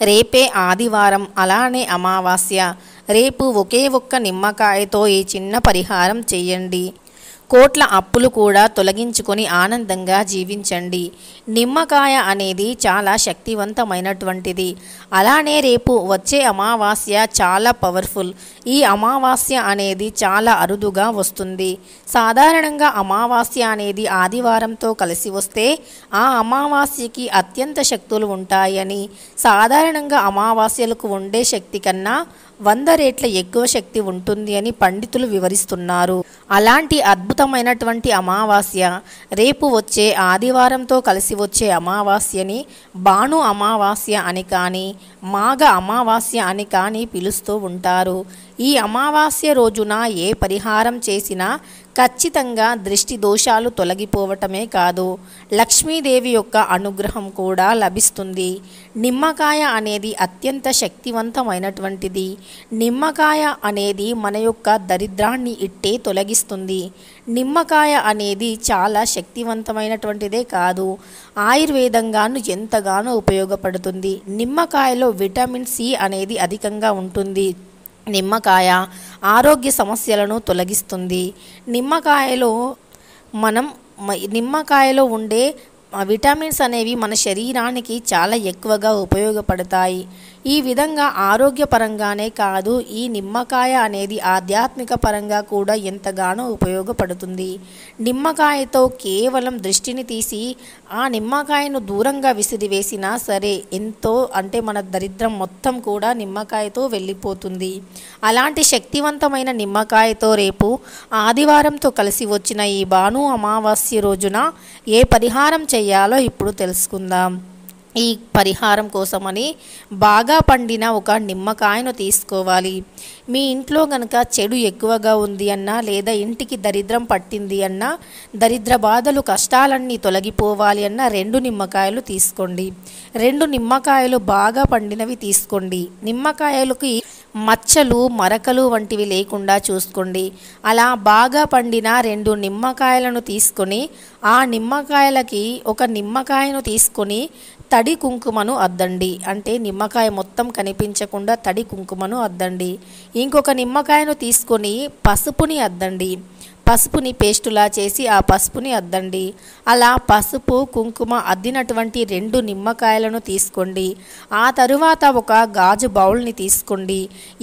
రేపే ఆదివారం, అలానే అమావాస్య. రేపు ఒకే ఒక్క నిమ్మకాయతో ఈ చిన్న పరిహారం చేయండి. కోట్ల అప్పులు కూడా తొలగించుకొని ఆనందంగా జీవించండి. నిమ్మకాయ అనేది చాలా శక్తివంతమైనటువంటిది. అలానే రేపు వచ్చే అమావాస్య చాలా పవర్ఫుల్. ఈ అమావాస్య అనేది చాలా అరుదుగా వస్తుంది. సాధారణంగా అమావాస్య అనేది ఆదివారంతో కలిసి వస్తే ఆ అమావాస్యకి అత్యంత శక్తులు ఉంటాయని, సాధారణంగా అమావాస్యలకు ఉండే శక్తి కన్నా 100 రెట్ల ఎక్కువ శక్తి ఉంటుంది అని పండితులు వివరిస్తున్నారు. అలాంటి అద్భుతమైనటువంటి అమావాస్య రేపు వచ్చే ఆదివారంతో కలిసి వచ్చే అమావాస్యని భాను అమావాస్య అని కానీ, మాఘ అమావాస్య అని కానీ పిలుస్తూ ఉంటారు. ఈ అమావాస్య రోజున ఏ పరిహారం చేసినా ఖచ్చితంగా దృష్టి దోషాలు తొలగిపోవటమే కాదు, లక్ష్మీదేవి యొక్క అనుగ్రహం కూడా లభిస్తుంది. నిమ్మకాయ అనేది అత్యంత శక్తివంతమైనటువంటిది. నిమ్మకాయ అనేది మన యొక్క దరిద్రాన్ని ఇట్టే తొలగిస్తుంది. నిమ్మకాయ అనేది చాలా శక్తివంతమైనటువంటిదే కాదు, ఆయుర్వేదంగాను ఎంతగానో ఉపయోగపడుతుంది. నిమ్మకాయలో విటమిన్ సి అనేది అధికంగా ఉంటుంది. నిమ్మకాయ ఆరోగ్య సమస్యలను తొలగిస్తుంది. నిమ్మకాయలో ఉండే విటమిన్స్ అనేవి మన శరీరానికి చాలా ఎక్కువగా ఉపయోగపడతాయి. ఈ విధంగా ఆరోగ్యపరంగానే కాదు, ఈ నిమ్మకాయ అనేది ఆధ్యాత్మిక పరంగా కూడా ఎంతగానో ఉపయోగపడుతుంది. నిమ్మకాయతో కేవలం దృష్టిని తీసి ఆ నిమ్మకాయను దూరంగా విసిరివేసినా సరే ఎంతో మన దరిద్రం మొత్తం కూడా నిమ్మకాయతో వెళ్ళిపోతుంది. అలాంటి శక్తివంతమైన నిమ్మకాయతో రేపు ఆదివారంతో కలిసి వచ్చిన ఈ భాను అమావాస్య రోజున ఏ పరిహారం చేయాలో ఇప్పుడు తెలుసుకుందాం. ఈ పరిహారం కోసమని బాగా పండిన ఒక నిమ్మకాయను తీసుకోవాలి. మీ ఇంట్లో గనక చెడు ఎక్కువగా ఉంది అన్నా, లేదా ఇంటికి దరిద్రం పట్టింది అన్నా, దరిద్ర బాధలు కష్టాలన్నీ తొలగిపోవాలి అన్న 2 నిమ్మకాయలు తీసుకోండి. 2 నిమ్మకాయలు బాగా పండినవి తీసుకోండి. నిమ్మకాయలకి మచ్చలు, మరకలు వంటివి లేకుండా చూసుకోండి. అలా బాగా పండిన 2 నిమ్మకాయలను తీసుకొని ఆ నిమ్మకాయలకి ఒక నిమ్మకాయను తీసుకొని తడి కుంకుమను అద్దండి. అంటే నిమ్మకాయ మొత్తం కనిపించకుండా తడి కుంకుమను అద్దండి. ఇంకొక నిమ్మకాయను తీసుకొని పసుపుని అద్దండి. పసుపుని పేస్టులా చేసి ఆ పసుపుని అద్దండి. అలా పసుపు, కుంకుమ అద్దినటువంటి 2 నిమ్మకాయలను తీసుకోండి. ఆ తరువాత ఒక గాజు బౌల్ని తీసుకోండి.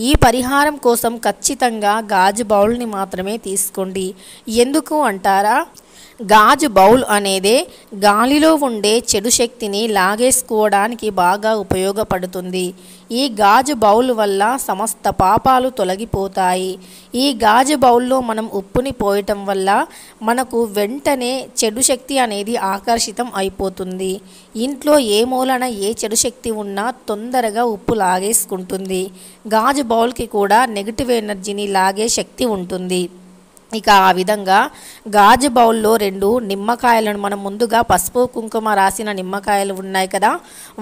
ఈ పరిహారం కోసం ఖచ్చితంగా గాజు బౌల్ని మాత్రమే తీసుకోండి. ఎందుకు అంటారా? గాజు బౌల్ అనేదే గాలిలో ఉండే చెడు శక్తిని లాగేసుకోవడానికి బాగా ఉపయోగపడుతుంది. ఈ గాజు బౌల్ వల్ల సమస్త పాపాలు తొలగిపోతాయి. ఈ గాజు బౌల్లో మనం ఉప్పుని పోయటం వల్ల మనకు వెంటనే చెడు శక్తి అనేది ఆకర్షితం అయిపోతుంది. ఇంట్లో ఏ మూలన ఏ చెడు శక్తి ఉన్నా తొందరగా ఉప్పు లాగేసుకుంటుంది. గాజు బౌల్కి కూడా నెగిటివ్ ఎనర్జీని లాగే శక్తి ఉంటుంది. ఇక ఆ విధంగా గాజు బౌల్లో 2 నిమ్మకాయలను, మనం ముందుగా పసుపు కుంకుమ రాసిన నిమ్మకాయలు ఉన్నాయి కదా,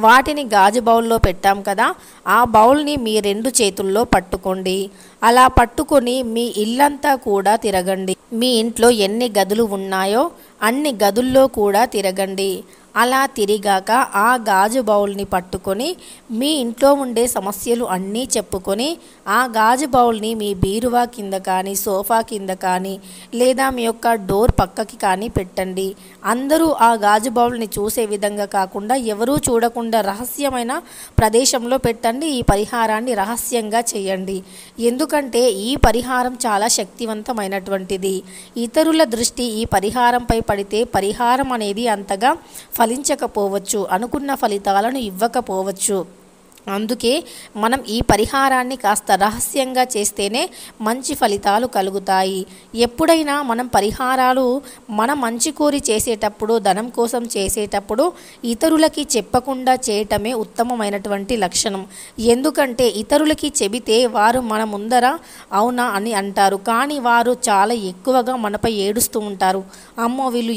వాటిని గాజు బౌల్లో పెట్టాం కదా, ఆ బౌల్ని మీ 2 చేతుల్లో పట్టుకోండి. అలా పట్టుకొని మీ ఇల్లంతా కూడా తిరగండి. మీ ఇంట్లో ఎన్ని గదులు ఉన్నాయో అన్ని గదుల్లో కూడా తిరగండి. అలా తిరిగాక ఆ గాజు బౌల్ని పట్టుకొని మీ ఇంట్లో ఉండే సమస్యలు అన్నీ చెప్పుకొని ఆ గాజు బౌల్ని మీ బీరువా కింద కానీ, సోఫా కింద కానీ, లేదా మీ యొక్క డోర్ పక్కకి కానీ పెట్టండి. అందరూ ఆ గాజు బౌల్ని చూసే విధంగా కాకుండా, ఎవరూ చూడకుండా రహస్యమైన ప్రదేశంలో పెట్టండి. ఈ పరిహారాన్ని రహస్యంగా చేయండి. ఎందుకంటే ఈ పరిహారం చాలా శక్తివంతమైనటువంటిది. ఇతరుల దృష్టి ఈ పరిహారంపై పడితే పరిహారం అనేది అంతగా ఫలించకపోవచ్చు, అనుకున్న ఫలితాలను ఇవ్వకపోవచ్చు. అందుకే మనం ఈ పరిహారాన్ని కాస్త రహస్యంగా చేస్తేనే మంచి ఫలితాలు కలుగుతాయి. ఎప్పుడైనా మనం పరిహారాలు మన మంచి కోరి చేసేటప్పుడు, ధనం కోసం చేసేటప్పుడు ఇతరులకి చెప్పకుండా చేయటమే ఉత్తమమైనటువంటి లక్షణం. ఎందుకంటే ఇతరులకి చెబితే వారు మన ముందర అవునా అని అంటారు, కానీ వారు చాలా ఎక్కువగా మనపై ఏడుస్తూ ఉంటారు. అమ్మో వీళ్ళు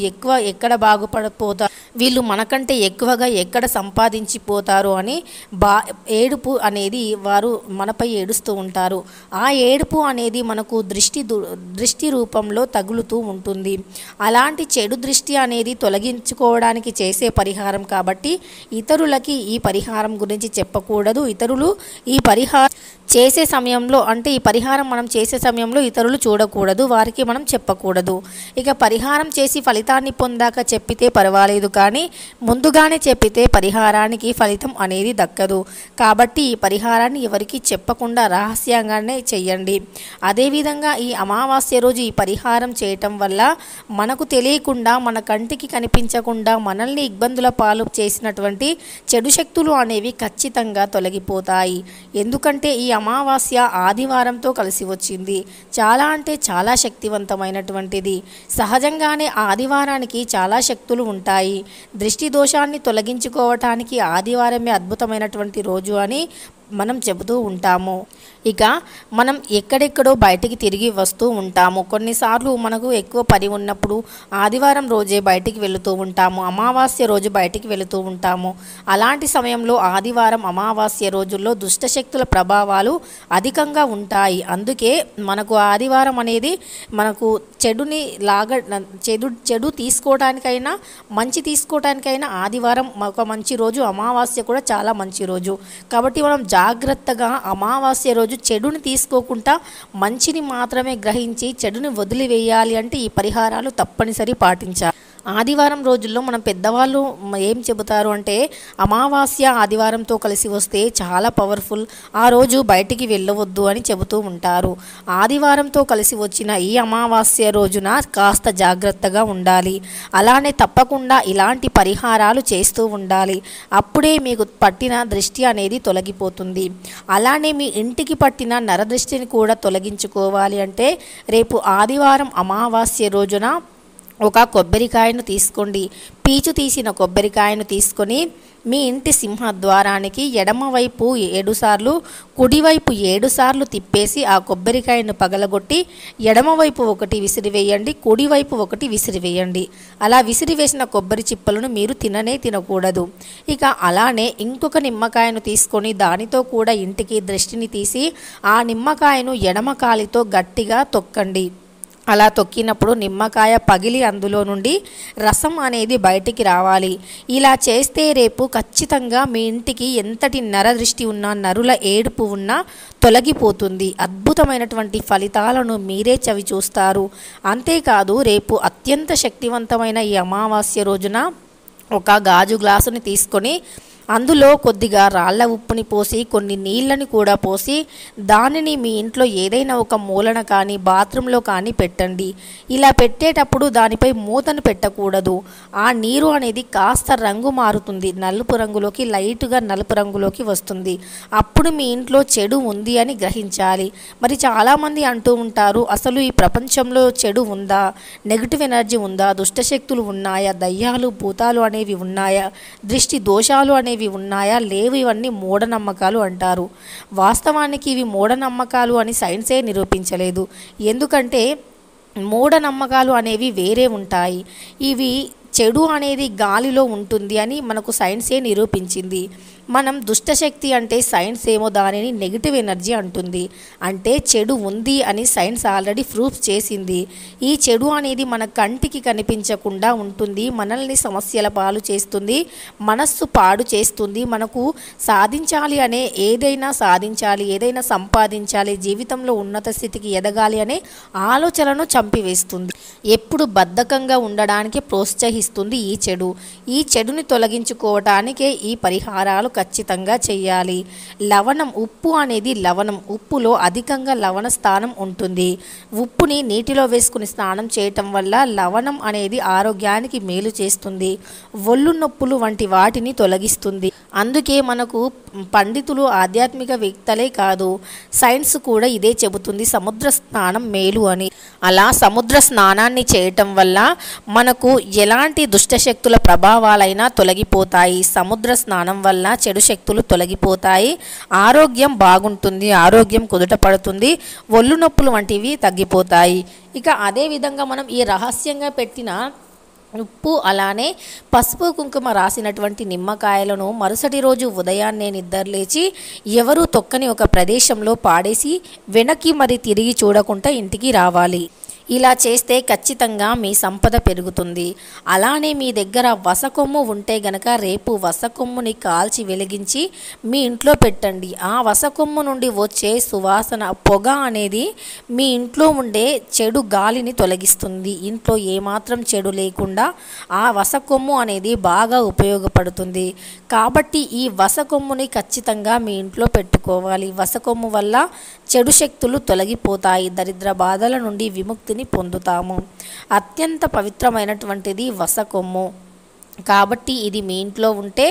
ఎక్కడ బాగుపడిపోతారు, వీళ్ళు మనకంటే ఎక్కువగా ఎక్కడ సంపాదించిపోతారో అని ఏడుపు అనేది వారు మనపై ఏడుస్తూ ఉంటారు. ఆ ఏడుపు అనేది మనకు దృష్టి రూపంలో తగులుతూ ఉంటుంది. అలాంటి చెడు దృష్టి అనేది తొలగించుకోవడానికి చేసే పరిహారం కాబట్టి ఇతరులకి ఈ పరిహారం గురించి చెప్పకూడదు. ఇతరులు ఈ పరిహారం చేసే సమయంలో అంటే ఈ పరిహారం మనం చేసే సమయంలో ఇతరులు చూడకూడదు, వారికి మనం చెప్పకూడదు. ఇక పరిహారం చేసి ఫలితాన్ని పొందాక చెప్పితే పర్వాలేదు, కానీ ముందుగానే చెప్పితే పరిహారానికి ఫలితం అనేది దక్కదు. కాబట్టి ఈ పరిహారాన్ని ఎవరికి చెప్పకుండా రహస్యంగానే చెయ్యండి. అదేవిధంగా ఈ అమావాస్య రోజు ఈ పరిహారం చేయటం వల్ల మనకు తెలియకుండా, మన కంటికి కనిపించకుండా మనల్ని ఇబ్బందుల పాలు చేసినటువంటి చెడు శక్తులు అనేవి ఖచ్చితంగా తొలగిపోతాయి. ఎందుకంటే ఈ అమావాస్య ఆదివారంతో కలిసి వచ్చింది. చాలా అంటే చాలా శక్తివంతమైనటువంటిది. సహజంగానే ఆదివారానికి చాలా శక్తులు ఉంటాయి. దృష్టి దోషాన్ని తొలగించుకోవటానికి ఆదివారమే అద్భుతమైనటువంటి రోజు అని మనం చెబుతూ ఉంటాము. ఇక మనం ఎక్కడెక్కడో బయటికి తిరిగి వస్తూ ఉంటాము. కొన్నిసార్లు మనకు ఎక్కువ పని ఉన్నప్పుడు ఆదివారం రోజే బయటికి వెళుతూ ఉంటాము, అమావాస్య రోజు బయటికి వెళుతూ ఉంటాము. అలాంటి సమయంలో ఆదివారం అమావాస్య రోజుల్లో దుష్టశక్తుల ప్రభావాలు అధికంగా ఉంటాయి. అందుకే మనకు ఆదివారం అనేది మనకు చెడు తీసుకోవడానికైనా మంచి తీసుకోవడానికైనా ఆదివారం ఒక మంచి రోజు, అమావాస్య కూడా చాలా మంచి రోజు. కాబట్టి మనం జాగ్రత్తగా అమావాస్య రోజు చెడుని తీసుకోకుండా మంచిని మాత్రమే గ్రహించి చెడుని వదిలివేయాలి అంటే ఈ పరిహారాలు తప్పనిసరి పాటించాలి. ఆదివారం రోజుల్లో మనం పెద్దవాళ్ళు ఏం చెబుతారు అంటే అమావాస్య ఆదివారంతో కలిసి వస్తే చాలా పవర్ఫుల్, ఆ రోజు బయటికి వెళ్ళవద్దు అని చెబుతూ ఉంటారు. ఆదివారంతో కలిసి వచ్చిన ఈ అమావాస్య రోజున కాస్త జాగ్రత్తగా ఉండాలి. అలానే తప్పకుండా ఇలాంటి పరిహారాలు చేస్తూ ఉండాలి. అప్పుడే మీకు పట్టిన దృష్టి అనేది తొలగిపోతుంది. అలానే మీ ఇంటికి పట్టిన నరదృష్టిని కూడా తొలగించుకోవాలి అంటే రేపు ఆదివారం అమావాస్య రోజున ఒక కొబ్బరికాయను తీసుకోండి. పీచు తీసిన కొబ్బరికాయను తీసుకొని మీ ఇంటి సింహద్వారానికి ఎడమవైపు 7 సార్లు, కుడివైపు 7 సార్లు తిప్పేసి ఆ కొబ్బరికాయను పగలగొట్టి ఎడమవైపు 1 విసిరివేయండి, కుడివైపు 1 విసిరివేయండి. అలా విసిరివేసిన కొబ్బరి చిప్పలను మీరు తినకూడదు. ఇక అలానే ఇంకొక నిమ్మకాయను తీసుకొని దానితో కూడా ఇంటికి దృష్టిని తీసి ఆ నిమ్మకాయను ఎడమ కాలితో గట్టిగా తొక్కండి. అలా తొక్కినప్పుడు నిమ్మకాయ పగిలి అందులో నుండి రసం అనేది బయటికి రావాలి. ఇలా చేస్తే రేపు ఖచ్చితంగా మీ ఇంటికి ఎంతటి నరదృష్టి ఉన్నా, నరుల ఏడుపు ఉన్నా తొలగిపోతుంది. అద్భుతమైనటువంటి ఫలితాలను మీరే చవి చూస్తారు. అంతేకాదు రేపు అత్యంత శక్తివంతమైన ఈ అమావాస్య రోజున ఒక గాజు గ్లాసుని తీసుకొని అందులో కొద్దిగా రాళ్ళ ఉప్పుని పోసి కొన్ని నీళ్ళని కూడా పోసి దానిని మీ ఇంట్లో ఏదైనా ఒక మూలన కానీ బాత్రూంలో కానీ పెట్టండి. ఇలా పెట్టేటప్పుడు దానిపై మూతను పెట్టకూడదు. ఆ నీరు అనేది కాస్త రంగు మారుతుంది, నలుపు రంగులోకి, లైట్గా నలుపు రంగులోకి వస్తుంది. అప్పుడు మీ ఇంట్లో చెడు ఉంది అని గ్రహించాలి. మరి చాలామంది అంటూ ఉంటారు, అసలు ఈ ప్రపంచంలో చెడు ఉందా, నెగిటివ్ ఎనర్జీ ఉందా, దుష్టశక్తులు ఉన్నాయా, దయ్యాలు భూతాలు అనేవి ఉన్నాయా, దృష్టి దోషాలు అనేవి ఉన్నాయా? లేవు, ఇవన్నీ మూఢనమ్మకాలు అంటారు. వాస్తవానికి ఇవి మూఢనమ్మకాలు అని సైన్సే నిరూపించలేదు. ఎందుకంటే మూఢనమ్మకాలు అనేవి వేరే ఉంటాయి. ఇవి చెడు అనేది గాలిలో ఉంటుంది అని మనకు సైన్సే నిరూపించింది. మనం దుష్టశక్తి అంటే సైన్స్ ఏమో దానిని నెగిటివ్ ఎనర్జీ అంటుంది. అంటే చెడు ఉంది అని సైన్స్ ఆల్రెడీ ప్రూఫ్ చేసింది. ఈ చెడు అనేది మన కంటికి కనిపించకుండా ఉంటుంది, మనల్ని సమస్యల పాలు చేస్తుంది, మనస్సు పాడు చేస్తుంది. మనకు సాధించాలి అనే ఏదైనా సాధించాలి, ఏదైనా సంపాదించాలి, జీవితంలో ఉన్నత స్థితికి ఎదగాలి అనే ఆలోచనను చంపివేస్తుంది. ఎప్పుడు బద్ధకంగా ఉండడానికి ప్రోత్సహిస్తుంది ఈ చెడు. ఈ చెడుని తొలగించుకోవటానికే ఈ పరిహారాలు ఖచ్చితంగా చేయాలి. లవణం, ఉప్పు అనేది లవణం, ఉప్పులో అధికంగా లవణ స్థానం ఉంటుంది. ఉప్పుని నీటిలో వేసుకుని స్నానం చేయటం వల్ల లవణం అనేది ఆరోగ్యానికి మేలు చేస్తుంది, ఒళ్ళు నొప్పులు వంటి వాటిని తొలగిస్తుంది. అందుకే మనకు పండితులు, ఆధ్యాత్మిక వేత్తలే కాదు, సైన్స్ కూడా ఇదే చెబుతుంది, సముద్ర స్నానం మేలు అని. అలా సముద్ర స్నానాన్ని చేయటం వల్ల మనకు ఎలాంటి దుష్టశక్తుల ప్రభావాలైనా తొలగిపోతాయి. సముద్ర స్నానం వల్ల చెడు శక్తులు తొలగిపోతాయి, ఆరోగ్యం బాగుంటుంది, ఆరోగ్యం కుదుట పడుతుంది, ఒళ్ళు నొప్పులు వంటివి తగ్గిపోతాయి. ఇక అదేవిధంగా మనం ఈ రహస్యంగా పెట్టిన ఉప్పు అలానే పసుపు కుంకుమ రాసినటువంటి నిమ్మకాయలను మరుసటి రోజు ఉదయాన్నే నిద్రలేచి ఎవరూ తొక్కని ఒక ప్రదేశంలో పాడేసి వెనక్కి మరి తిరిగి చూడకుండా ఇంటికి రావాలి. ఇలా చేస్తే ఖచ్చితంగా మీ సంపద పెరుగుతుంది. అలానే మీ దగ్గర వసకొమ్ము ఉంటే గనక రేపు వసకొమ్ముని కాల్చి వెలిగించి మీ ఇంట్లో పెట్టండి. ఆ వసకొమ్ము నుండి వచ్చే సువాసన పొగ అనేది మీ ఇంట్లో ఉండే చెడు గాలిని తొలగిస్తుంది. ఇంట్లో ఏమాత్రం చెడు లేకుండా ఆ వసకొమ్ము అనేది బాగా ఉపయోగపడుతుంది. కాబట్టి ఈ వసకొమ్ముని ఖచ్చితంగా మీ ఇంట్లో పెట్టుకోవాలి. వసకొమ్ము వల్ల చెడు శక్తులు తొలగిపోతాయి. దరిద్ర బాధల నుండి విముక్తిని పొందుతాము. అత్యంత పవిత్రమైనటువంటిది వసకొమ్ము. కాబట్టి ఇది మీ ఇంట్లో ఉంటే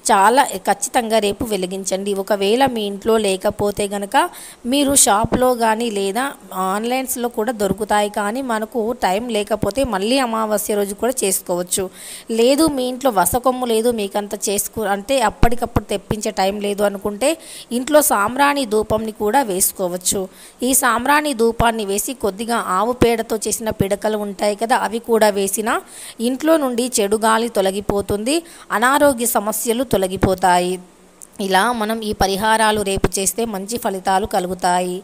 చాలా ఖచ్చితంగా రేపు వెలిగించండి. ఒకవేళ మీ ఇంట్లో లేకపోతే గనక మీరు షాప్లో కానీ లేదా ఆన్లైన్స్లో కూడా దొరుకుతాయి. కానీ మనకు టైం లేకపోతే మళ్ళీ అమావాస్య రోజు కూడా చేసుకోవచ్చు. లేదు మీ ఇంట్లో వసకొమ్ము లేదు, మీకంత అంటే అప్పటికప్పుడు తెప్పించే టైం లేదు అనుకుంటే ఇంట్లో సాంబ్రాణి ధూపంని కూడా వేసుకోవచ్చు. ఈ సాంబ్రాణి ధూపాన్ని వేసి కొద్దిగా ఆవు పేడతో చేసిన పిడకలు ఉంటాయి కదా, అవి కూడా వేసిన ఇంట్లో నుండి చెడు గాలి తొలగిపోతుంది, అనారోగ్య సమస్యలు తొలగిపోతాయి. ఇలా మనం ఈ పరిహారాలు రేపు చేస్తే మంచి ఫలితాలు కలుగుతాయి.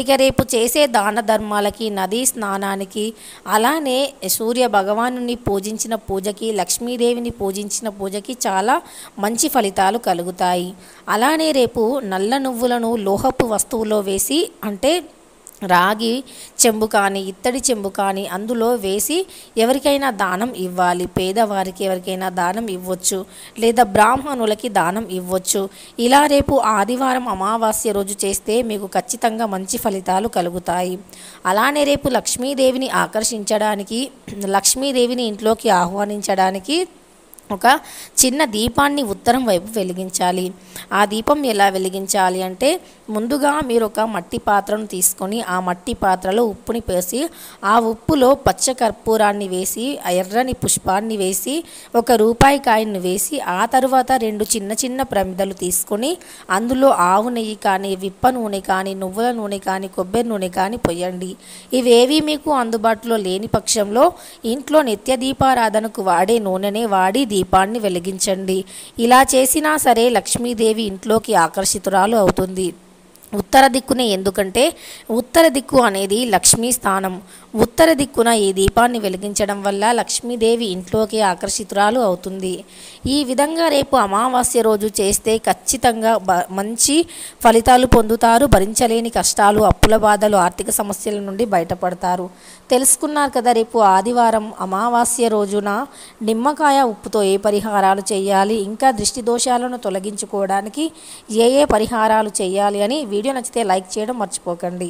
ఇక రేపు చేసే దాన ధర్మాలకి, నదీ స్నానానికి, అలానే సూర్య భగవానుని పూజించిన పూజకి, లక్ష్మీదేవిని పూజించిన పూజకి చాలా మంచి ఫలితాలు కలుగుతాయి. అలానే రేపు నల్ల నువ్వులను లోహపు వస్తువులో వేసి, అంటే రాగి చెంబు కానీ ఇత్తడి చెంబు కానీ అందులో వేసి ఎవరికైనా దానం ఇవ్వాలి. పేదవారికి ఎవరికైనా దానం ఇవ్వచ్చు, లేదా బ్రాహ్మణులకి దానం ఇవ్వచ్చు. ఇలా రేపు ఆదివారం అమావాస్య రోజు చేస్తే మీకు ఖచ్చితంగా మంచి ఫలితాలు కలుగుతాయి. అలానే రేపు లక్ష్మీదేవిని ఆకర్షించడానికి, లక్ష్మీదేవిని ఇంట్లోకి ఆహ్వానించడానికి ఒక చిన్న దీపాన్ని ఉత్తరం వైపు వెలిగించాలి. ఆ దీపం ఎలా వెలిగించాలి అంటే, ముందుగా మీరు ఒక మట్టి పాత్రను తీసుకొని ఆ మట్టి పాత్రలో ఉప్పుని పోసి ఆ ఉప్పులో పచ్చ కర్పూరాన్ని వేసి, ఎర్రని పుష్పాన్ని వేసి, ఒక రూపాయి కాయిన్ను వేసి, ఆ తర్వాత 2 చిన్న చిన్న ప్రమిదలు తీసుకొని అందులో ఆవు నెయ్యి కానీ, విప్ప నూనె కానీ, నువ్వుల నూనె కానీ, కొబ్బరి నూనె కానీ పొయ్యండి. ఇవేవి మీకు అందుబాటులో లేని పక్షంలో ఇంట్లో నిత్య దీపారాధనకు వాడే నూనెనే వాడి దీపాన్ని వెలిగించండి. ఇలా చేసినా సరే లక్ష్మీదేవి ఇంట్లోకి ఆకర్షితురాలు అవుతుంది. ఉత్తర దిక్కునే, ఎందుకంటే ఉత్తర దిక్కు అనేది లక్ష్మీ స్థానం. ఉత్తర దిక్కున ఈ దీపాన్ని వెలిగించడం వల్ల లక్ష్మీదేవి ఇంట్లోకి ఆకర్షితురాలు అవుతుంది. ఈ విధంగా రేపు అమావాస్య రోజు చేస్తే ఖచ్చితంగా మంచి ఫలితాలు పొందుతారు. భరించలేని కష్టాలు, అప్పుల బాధలు, ఆర్థిక సమస్యల నుండి బయటపడతారు. తెలుసుకున్నారు కదా, రేపు ఆదివారం అమావాస్య రోజున నిమ్మకాయ ఉప్పుతో ఏ పరిహారాలు చేయాలి, ఇంకా దృష్టి దోషాలను తొలగించుకోవడానికి ఏ పరిహారాలు చేయాలి అని. వీడియో నచ్చితే లైక్ చేయడం మర్చిపోకండి.